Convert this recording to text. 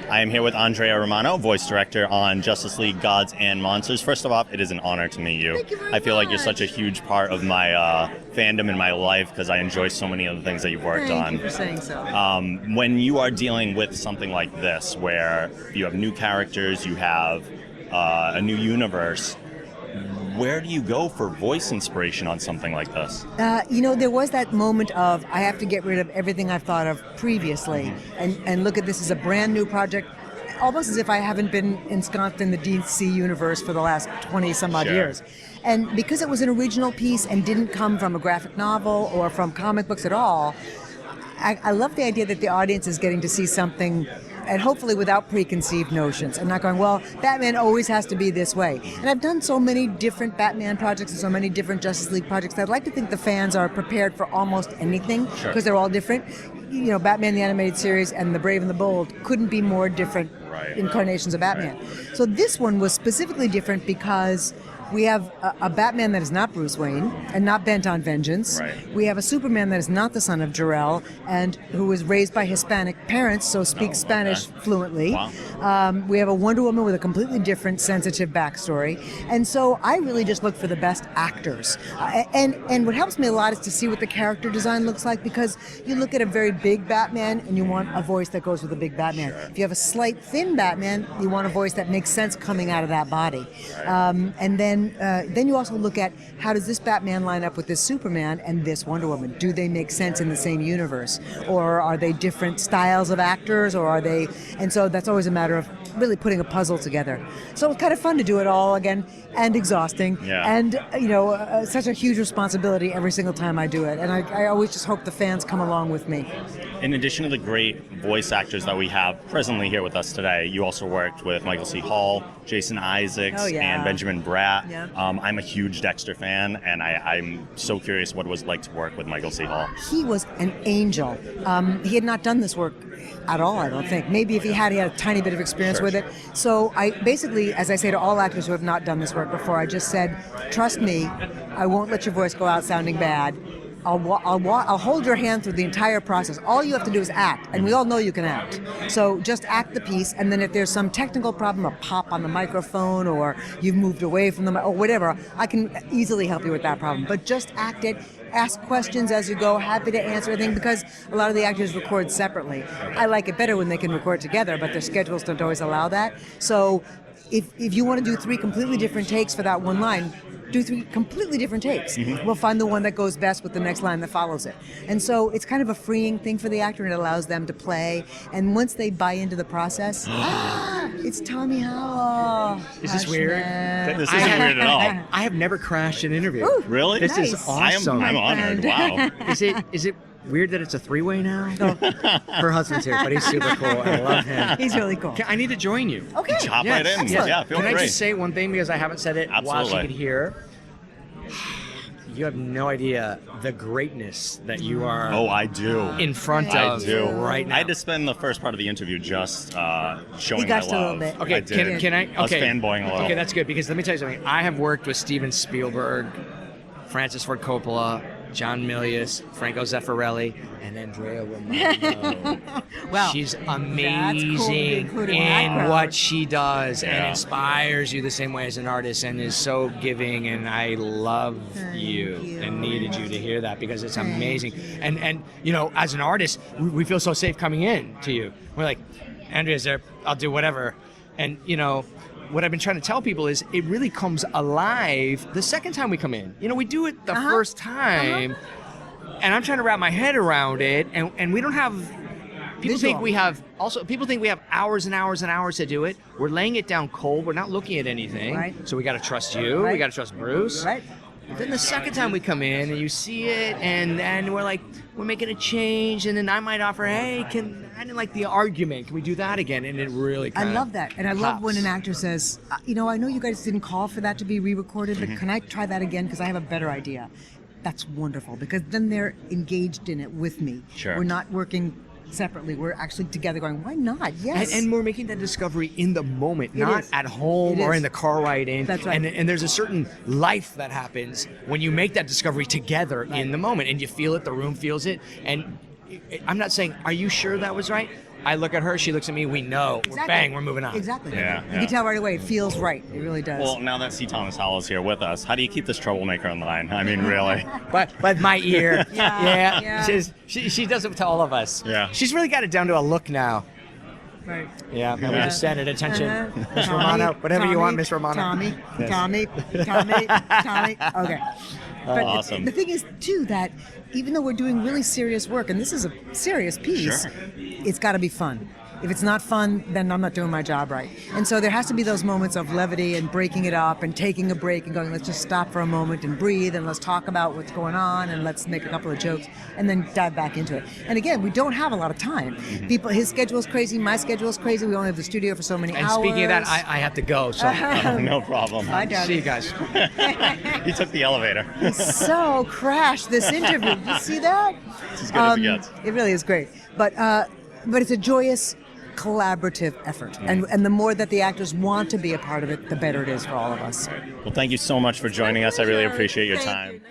I am here with Andrea Romano, voice director on Justice League Gods and Monsters. First of all, it is an honor to meet you. Thank you very I feel much. like you're such a huge part of my fandom in my life because I enjoy so many of the things that you've worked on. Thank you for saying so. When you are dealing with something like this, where you have new characters, you have a new universe, where do you go for voice inspiration on something like this? There was that moment of, I have to get rid of everything I've thought of previously and look at this as a brand new project, almost as if I haven't been ensconced in the DC universe for the last 20 some odd years. And because it was an original piece and didn't come from a graphic novel or from comic books at all, I love the idea that the audience is getting to see something, and hopefully without preconceived notions, and not going, well, Batman always has to be this way. And I've done so many different Batman projects and so many different Justice League projects that I'd like to think the fans are prepared for almost anything, because they're all different. Batman the Animated Series and The Brave and the Bold couldn't be more different incarnations of Batman. So this one was specifically different because we have a Batman that is not Bruce Wayne and not bent on vengeance. We have a Superman that is not the son of Jor-El and who was raised by Hispanic parents, so speaks Spanish fluently. We have a Wonder Woman with a completely different, sensitive backstory. And so I really just look for the best actors. And what helps me a lot is to see what the character design looks like, because you look at a very big Batman and you want a voice that goes with a big Batman. If you have a slight, thin Batman, you want a voice that makes sense coming out of that body. And then you also look at, how does this Batman line up with this Superman and this Wonder Woman? Do they make sense in the same universe? Or are they different styles of actors? Or are they... And so that's always a matter of really putting a puzzle together. So it's kind of fun to do it all again, and exhausting. And, such a huge responsibility every single time I do it. And I always just hope the fans come along with me. In addition to the great voice actors that we have presently here with us today, you also worked with Michael C. Hall, Jason Isaacs, and Benjamin Bratt. I'm a huge Dexter fan, and I'm so curious what it was like to work with Michael C. Hall. He was an angel. He had not done this work at all, I don't think. Maybe if he had a tiny bit of experience with it. So I basically, as I say to all actors who have not done this work before, I just said, trust me, I won't let your voice go out sounding bad. I'll hold your hand through the entire process. All you have to do is act, and we all know you can act. So just act the piece, and then if there's some technical problem, a pop on the microphone, or you've moved away from the or whatever, I can easily help you with that problem. But just act it. Ask questions as you go. Happy to answer anything, because a lot of the actors record separately. I like it better when they can record together, but their schedules don't always allow that. So if you want to do 3 completely different takes for that one line, do 3 completely different takes. We'll find the one that goes best with the next line that follows it. And so it's kind of a freeing thing for the actor, and it allows them to play. And once they buy into the process, it's Tommy Howell. Is this weird? This isn't weird at all. I have never crashed an interview. Ooh, really? This is awesome. I'm honored. Wow. Is it weird that it's a 3-way now? Her husband's here, but he's super cool. I love him. He's really cool. I need to join you. Okay. Hop right in. Yes. Yeah, feel free. Can I just say one thing, because I haven't said it while she could hear? You have no idea the greatness that you are. Oh, I do. In front of right now. I had to spend the first part of the interview just showing You my gushed love. a little bit. Okay, I did. can I? Okay. I was fanboying a little. Okay, that's good, because let me tell you something. I have worked with Steven Spielberg, Francis Ford Coppola, John Milius, Franco Zeffirelli, and Andrea Romano. Wow. She's That's cool to be amazing included in that in crowd. what she does and inspires you the same way as an artist, and is so giving, and I love you and needed you to hear that, because it's amazing. And as an artist, we feel so safe coming in to you. We're like, Andrea's there, I'll do whatever. And what I've been trying to tell people is it really comes alive the second time we come in. We do it the first time, and I'm trying to wrap my head around it, and we don't have... People think we have hours and hours and hours to do it. We're laying it down cold. We're not looking at anything. So we got to trust you. We got to trust Bruce. But then the second time we come in and you see it, and we're like, we're making a change, and then I might offer, hey, I didn't like the argument. Can we do that again? And it really kind of I love that. And I love when an actor says, I know you guys didn't call for that to be re-recorded, but can I try that again? Because I have a better idea. That's wonderful, because then they're engaged in it with me. We're not working separately. We're actually together going, why not? Yes. And we're making that discovery in the moment, not at home or in the car ride in. That's right. And there's a certain life that happens when you make that discovery together in the moment, and you feel it, the room feels it. And I'm not saying, are you sure that was right? I look at her, she looks at me, we know. Exactly. Bang, we're moving on. Exactly. Yeah, You yeah. can tell right away. It feels right. It really does. Well, now that C. Thomas Howell is here with us, how do you keep this troublemaker in line? I mean, really. But my ear. Yeah. She does it to all of us. Yeah. She's really got it down to a look now. right. Yeah, and we just stand at attention. Miss Tommy, Romano, whatever you want, Miss Romano. Tommy, Yes. Tommy. Okay. But Awesome. the thing is, too, that even though we're doing really serious work, and this is a serious piece, Sure. it's got to be fun. If it's not fun, then I'm not doing my job right. And so there has to be those moments of levity and breaking it up and taking a break and going, let's just stop for a moment and breathe and let's talk about what's going on and let's make a couple of jokes and then dive back into it. And again, we don't have a lot of time. His schedule is crazy, my schedule is crazy. We only have the studio for so many And hours. speaking of that, I have to go. So No problem. Bye, darling. see you guys. He took the elevator. So crashed this interview. Did you see that? It's as good as it gets. It really is great. But it's a joyous, collaborative effort. And the more that the actors want to be a part of it, the better it is for all of us. Well, thank you so much for joining us. I really appreciate your Thank time. you.